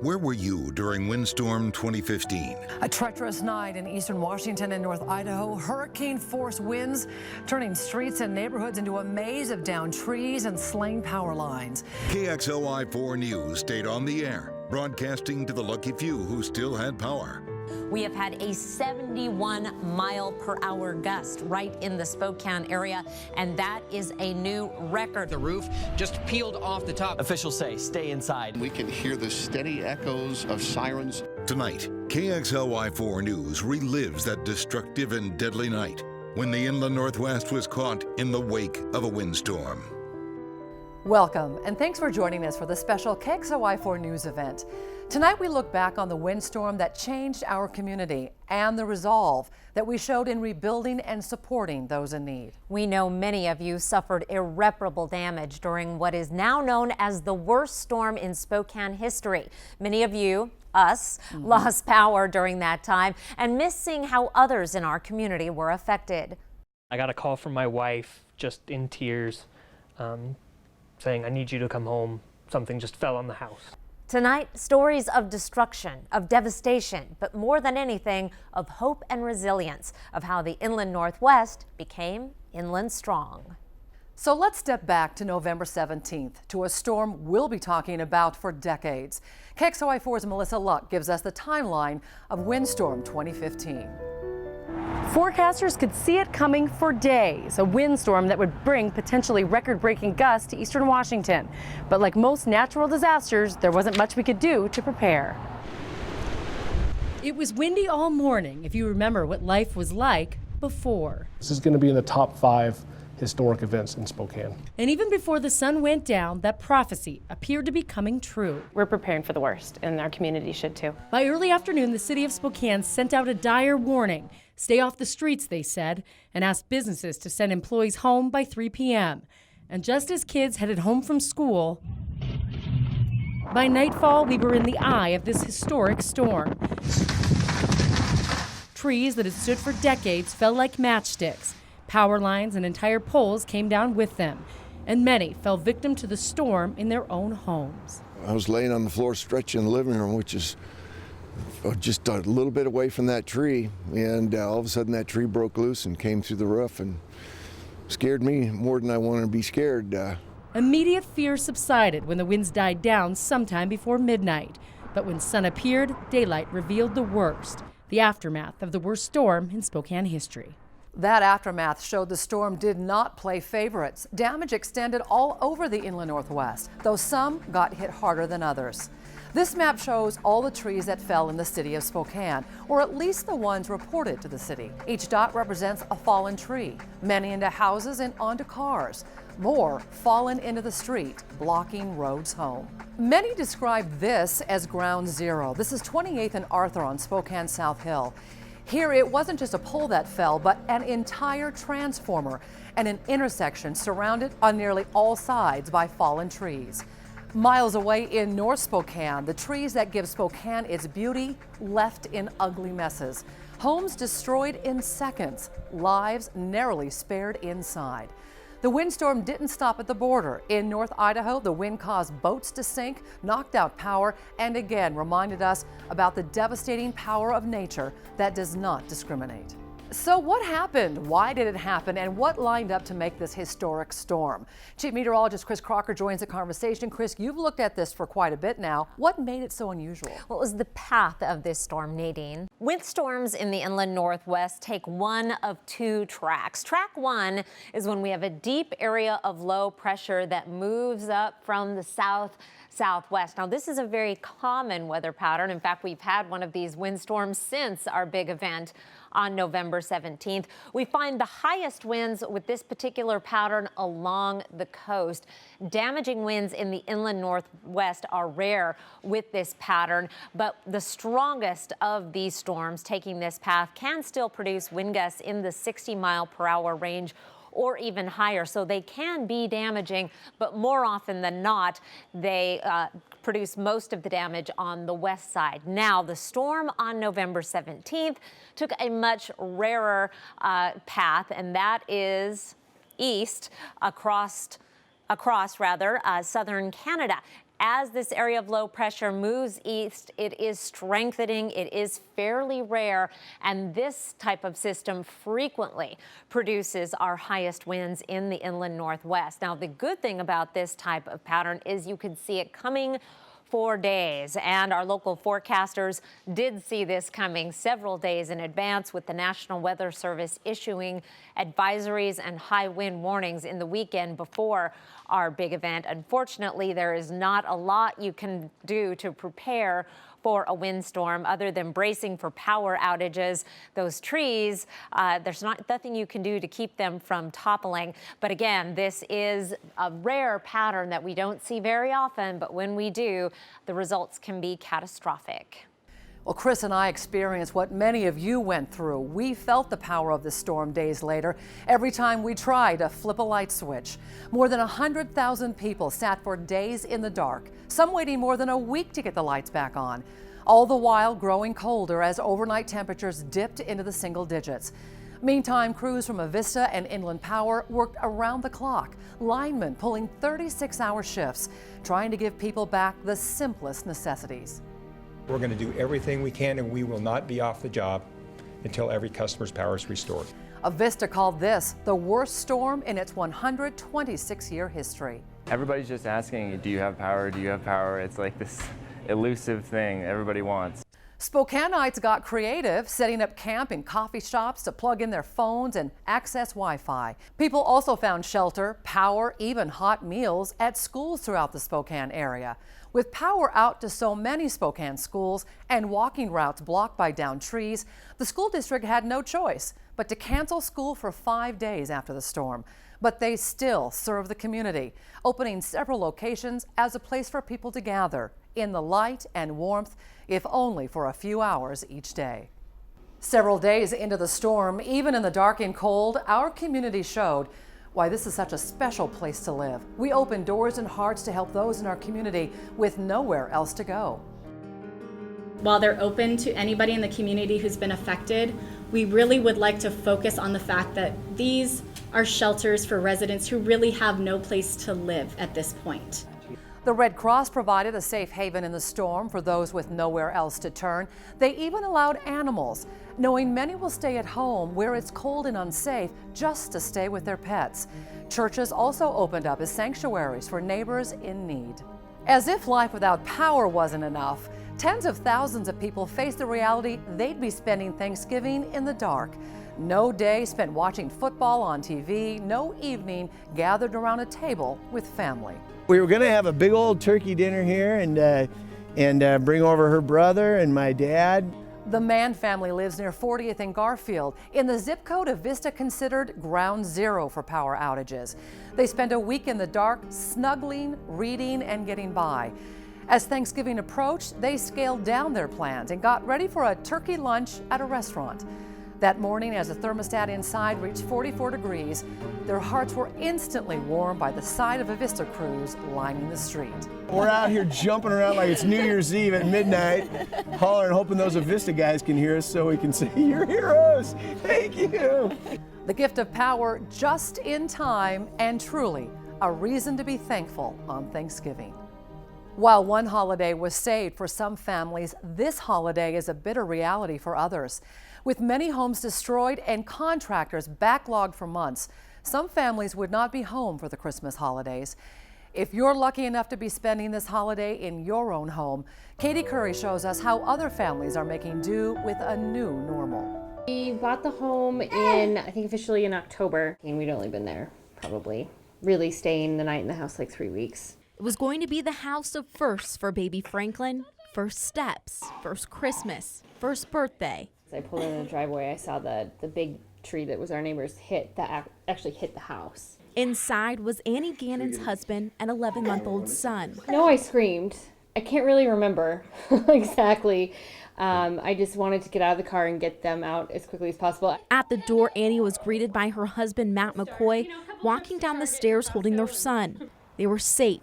Where were you during Windstorm 2015? A treacherous night in eastern Washington and North Idaho. Hurricane-force winds turning streets and neighborhoods into a maze of downed trees and slain power lines. KXLY4 News stayed on the air, broadcasting to the lucky few who still had power. We have had a 71-mile-per-hour gust right in the Spokane area, and that is a new record. The roof just peeled off the top. Officials say stay inside. We can hear the steady echoes of sirens. Tonight, KXLY4 News relives that destructive and deadly night when the inland Northwest was caught in the wake of a windstorm. Welcome, and thanks for joining us for the special KXLY4 News event. Tonight we look back on the windstorm that changed our community and the resolve that we showed in rebuilding and supporting those in need. We know many of you suffered irreparable damage during what is now known as the worst storm in Spokane history. Many of you, us, lost power during that time and missed seeing how others in our community were affected. I got a call from my wife, just in tears, saying, "I need you to come home. Something just fell on the house." Tonight, stories of destruction, of devastation, but more than anything, of hope and resilience, of how the inland Northwest became inland strong. So let's step back to November 17th, to a storm we'll be talking about for decades. KXLY4's Melissa Luck gives us the timeline of Windstorm 2015. Forecasters could see it coming for days, a windstorm that would bring potentially record-breaking gusts to eastern Washington. But like most natural disasters, there wasn't much we could do to prepare. It was windy all morning, if you remember what life was like before. This is going to be in the top 5 historic events in Spokane. And even before the sun went down, that prophecy appeared to be coming true. We're preparing for the worst, and our community should too. By early afternoon, the city of Spokane sent out a dire warning. Stay off the streets, they said, and asked businesses to send employees home by 3 p.m. And just as kids headed home from school, by nightfall, we were in the eye of this historic storm. Trees that had stood for decades fell like matchsticks. Power lines and entire poles came down with them, and many fell victim to the storm in their own homes. I was laying on the floor stretching in the living room, which is just a little bit away from that tree, and all of a sudden that tree broke loose and came through the roof and scared me more than I wanted to be scared. Immediate fear subsided when the winds died down sometime before midnight. But when sun appeared, daylight revealed the worst, the aftermath of the worst storm in Spokane history. That aftermath showed the storm did not play favorites. Damage extended all over the inland Northwest, though some got hit harder than others. This map shows all the trees that fell in the city of Spokane, or at least the ones reported to the city. Each dot represents a fallen tree, many into houses and onto cars. More fallen into the street, blocking roads home. Many describe this as ground zero. This is 28th and Arthur on Spokane South Hill. Here, it wasn't just a pole that fell, but an entire transformer and an intersection surrounded on nearly all sides by fallen trees. Miles away in North Spokane, the trees that give Spokane its beauty left in ugly messes. Homes destroyed in seconds, lives narrowly spared inside. The windstorm didn't stop at the border. In North Idaho, the wind caused boats to sink, knocked out power, and again reminded us about the devastating power of nature that does not discriminate. So what happened? Why did it happen? And what lined up to make this historic storm? Chief Meteorologist Chris Crocker joins the conversation. Chris, you've looked at this for quite a bit now. What made it so unusual? What was the path of this storm, Nadine? Windstorms in the inland Northwest take one of 2 tracks. Track 1 is when we have a deep area of low pressure that moves up from the southwest. Now, this is a very common weather pattern. In fact, we've had one of these windstorms since our big event on November 17th. We find the highest winds with this particular pattern along the coast. Damaging winds in the inland Northwest are rare with this pattern, but the strongest of these storms taking this path can still produce wind gusts in the 60-mile-per-hour range or even higher. So they can be damaging, but more often than not, they produce most of the damage on the west side. Now, the storm on November 17th took a much rarer path, and that is east across southern Canada. as this area of low pressure moves east, it is strengthening. It is fairly rare, and this type of system frequently produces our highest winds in the inland northwest. Now, the good thing about this type of pattern is you can see it coming for days, and our local forecasters did see this coming several days in advance, with the National Weather Service issuing advisories and high wind warnings in the weekend before our big event. Unfortunately, there is not a lot you can do to prepare for a windstorm other than bracing for power outages. Those trees, there's nothing you can do to keep them from toppling. But again, this is a rare pattern that we don't see very often, but when we do, the results can be catastrophic. Well, Chris and I experienced what many of you went through. We felt the power of the storm days later every time we tried to flip a light switch. More than 100,000 people sat for days in the dark, some waiting more than a week to get the lights back on, all the while growing colder as overnight temperatures dipped into the single digits. Meantime, crews from Avista and Inland Power worked around the clock, linemen pulling 36-hour shifts, trying to give people back the simplest necessities. We're going to do everything we can, and we will not be off the job until every customer's power is restored. Avista called this the worst storm in its 126-year history. Everybody's just asking, do you have power? Do you have power? It's like this elusive thing everybody wants. Spokaneites got creative, setting up camp in coffee shops to plug in their phones and access Wi-Fi. People also found shelter, power, even hot meals at schools throughout the Spokane area. With power out to so many Spokane schools and walking routes blocked by downed trees, the school district had no choice but to cancel school for 5 days after the storm. But they still serve the community, opening several locations as a place for people to gather in the light and warmth, if only for a few hours each day. Several days into the storm, even in the dark and cold, our community showed why this is such a special place to live. We open doors and hearts to help those in our community with nowhere else to go. While they're open to anybody in the community who's been affected, we really would like to focus on the fact that these are shelters for residents who really have no place to live at this point. The Red Cross provided a safe haven in the storm for those with nowhere else to turn. They even allowed animals, knowing many will stay at home where it's cold and unsafe just to stay with their pets. Churches also opened up as sanctuaries for neighbors in need. As if life without power wasn't enough, tens of thousands of people face the reality they'd be spending Thanksgiving in the dark. No day spent watching football on TV, no evening gathered around a table with family. We were going to have a big old turkey dinner here and bring over her brother and my dad. The Mann family lives near 40th and Garfield, in the zip code Avista considered ground zero for power outages. They spent a week in the dark, snuggling, reading, and getting by. As Thanksgiving approached, they scaled down their plans and got ready for a turkey lunch at a restaurant. That morning, as the thermostat inside reached 44 degrees, their hearts were instantly warmed by the sight of Avista crews lining the street. We're out here jumping around like it's New Year's Eve at midnight, hollering, hoping those Avista guys can hear us so we can say, "You're heroes, thank you." The gift of power just in time, and truly a reason to be thankful on Thanksgiving. While one holiday was saved for some families, this holiday is a bitter reality for others. With many homes destroyed and contractors backlogged for months, some families would not be home for the Christmas holidays. If you're lucky enough to be spending this holiday in your own home, Katie Curry shows us how other families are making do with a new normal. We bought the home in, I think officially in October, and we'd only been there probably really staying the night in the house like 3 weeks. It was going to be the house of firsts for baby Franklin. First steps, first Christmas, first birthday. As I pulled in the driveway, I saw the big tree that was our neighbor's actually hit the house. Inside was Annie Gannon's husband and 11-month-old son. No, I screamed. I can't really remember exactly. I just wanted to get out of the car and get them out as quickly as possible. At the door, Annie was greeted by her husband, Matt McCoy, walking down the stairs holding their son. They were safe,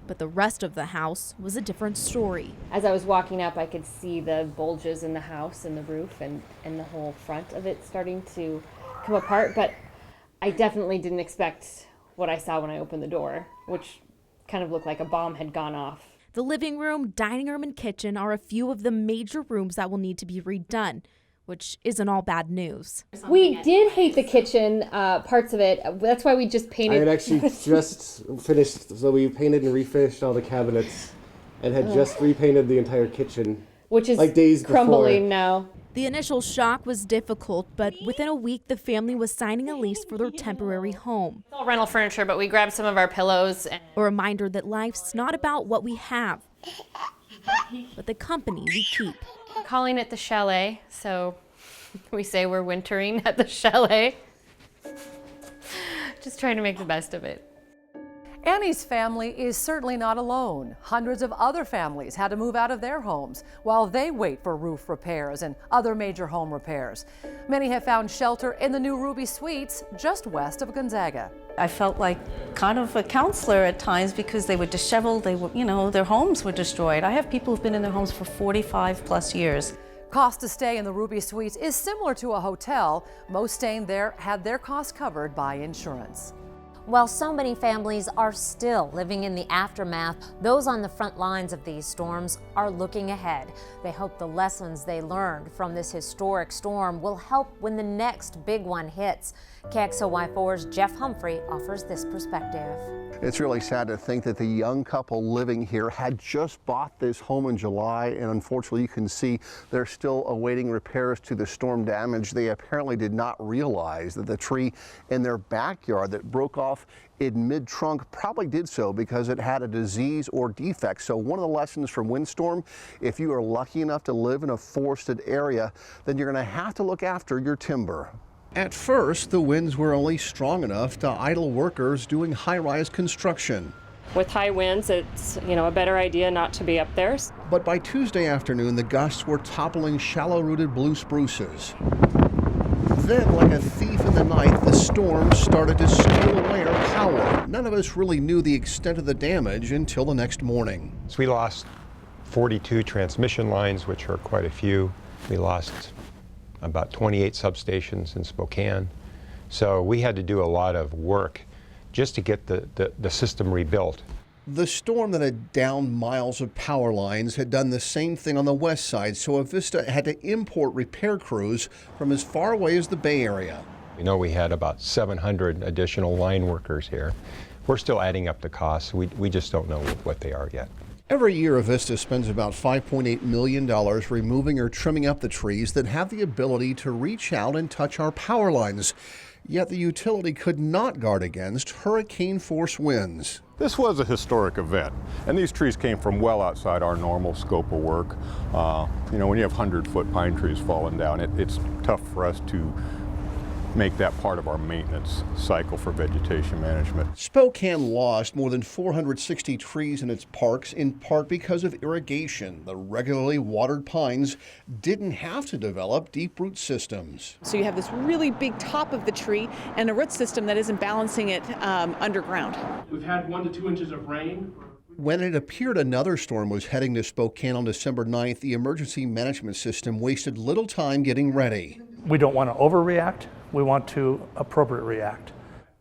but the rest of the house was a different story. As I was walking up, I could see the bulges in the house and the roof and the whole front of it starting to come apart, but I definitely didn't expect what I saw when I opened the door, which kind of looked like a bomb had gone off. The living room, dining room, and kitchen are a few of the major rooms that will need to be redone, which isn't all bad news. We did hate the kitchen parts of it. That's why we just painted. I had actually just finished, so we painted and refinished all the cabinets and had just repainted the entire kitchen. Which is like days crumbling before. now. The initial shock was difficult, but within a week, the family was signing a lease for their temporary home. It's all rental furniture, but we grabbed some of our pillows. A reminder that life's not about what we have, but the company we keep. Calling it the chalet, so we say we're wintering at the chalet. Just trying to make the best of it. Annie's family is certainly not alone. Hundreds of other families had to move out of their homes while they wait for roof repairs and other major home repairs. Many have found shelter in the new Ruby Suites just west of Gonzaga. I felt like kind of a counselor at times because they were disheveled, they were, their homes were destroyed. I have people who've been in their homes for 45 plus years. Cost to stay in the Ruby Suites is similar to a hotel. Most staying there had their costs covered by insurance. While so many families are still living in the aftermath, those on the front lines of these storms are looking ahead. They hope the lessons they learned from this historic storm will help when the next big one hits. KXLY4's Jeff Humphrey offers this perspective. It's really sad to think that the young couple living here had just bought this home in July, and unfortunately you can see they're still awaiting repairs to the storm damage. They apparently did not realize that the tree in their backyard that broke off in mid-trunk probably did so because it had a disease or defect. So one of the lessons from Windstorm, if you are lucky enough to live in a forested area, then you're going to have to look after your timber. At first, the winds were only strong enough to idle workers doing high-rise construction. With high winds, it's a better idea not to be up there. But by Tuesday afternoon, the gusts were toppling shallow-rooted blue spruces. Then, like a thief in the night, the storm started to steal away our power. None of us really knew the extent of the damage until the next morning. So we lost 42 transmission lines, which are quite a few. We lost about 28 substations in Spokane. So we had to do a lot of work just to get the system rebuilt. The storm that had downed miles of power lines had done the same thing on the west side, so Avista had to import repair crews from as far away as the Bay Area. We know we had about 700 additional line workers here. We're still adding up the costs. We just don't know what they are yet. Every year, Avista spends about $5.8 million removing or trimming up the trees that have the ability to reach out and touch our power lines. Yet the utility could not guard against hurricane-force winds. This was a historic event, and these trees came from well outside our normal scope of work. When you have 100-foot pine trees falling down, it's tough for us to make that part of our maintenance cycle for vegetation management. Spokane lost more than 460 trees in its parks, in part because of irrigation. The regularly watered pines didn't have to develop deep root systems. So you have this really big top of the tree and a root system that isn't balancing it underground. We've had 1 to 2 inches of rain. When it appeared another storm was heading to Spokane on December 9th, the emergency management system wasted little time getting ready. We don't want to overreact. We want to appropriately react.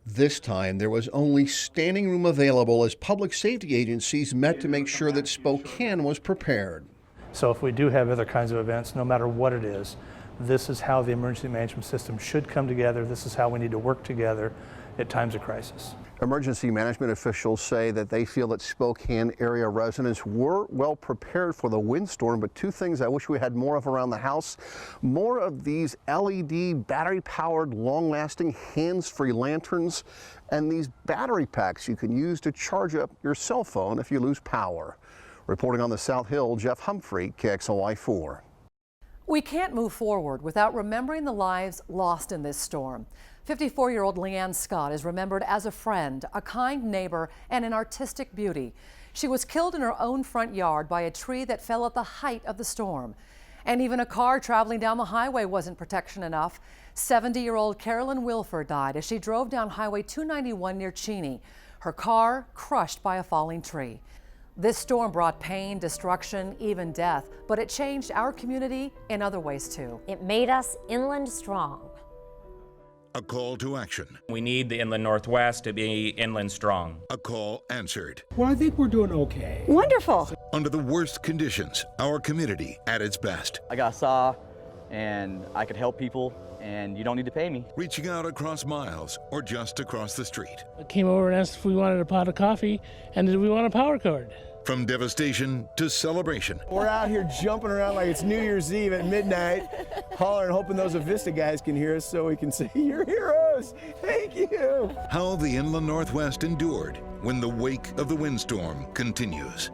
This time, there was only standing room available as public safety agencies met to make sure that Spokane was prepared. So if we do have other kinds of events, no matter what it is, this is how the emergency management system should come together. This is how we need to work together at times of crisis. Emergency management officials say that they feel that Spokane area residents were well prepared for the windstorm, but two things I wish we had more of around the house: more of these LED battery-powered, long-lasting, hands-free lanterns, and these battery packs you can use to charge up your cell phone if you lose power. Reporting on the South Hill, Jeff Humphrey, KXLY4. We can't move forward without remembering the lives lost in this storm. 54-year-old Leanne Scott is remembered as a friend, a kind neighbor, and an artistic beauty. She was killed in her own front yard by a tree that fell at the height of the storm. And even a car traveling down the highway wasn't protection enough. 70-year-old Carolyn Wilford died as she drove down Highway 291 near Cheney. Her car crushed by a falling tree. This storm brought pain, destruction, even death, but it changed our community in other ways too. It made us inland strong. A call to action. We need the Inland Northwest to be inland strong. A call answered. Well, I think we're doing okay. Wonderful. Under the worst conditions, our community at its best. I got a saw and I could help people, and you don't need to pay me. Reaching out across miles or just across the street. I came over and asked if we wanted a pot of coffee and did we want a power cord. From devastation to celebration. We're out here jumping around like it's New Year's Eve at midnight, hollering, hoping those Avista guys can hear us so we can say, "You're heroes, thank you." How the Inland Northwest endured when the wake of the windstorm continues.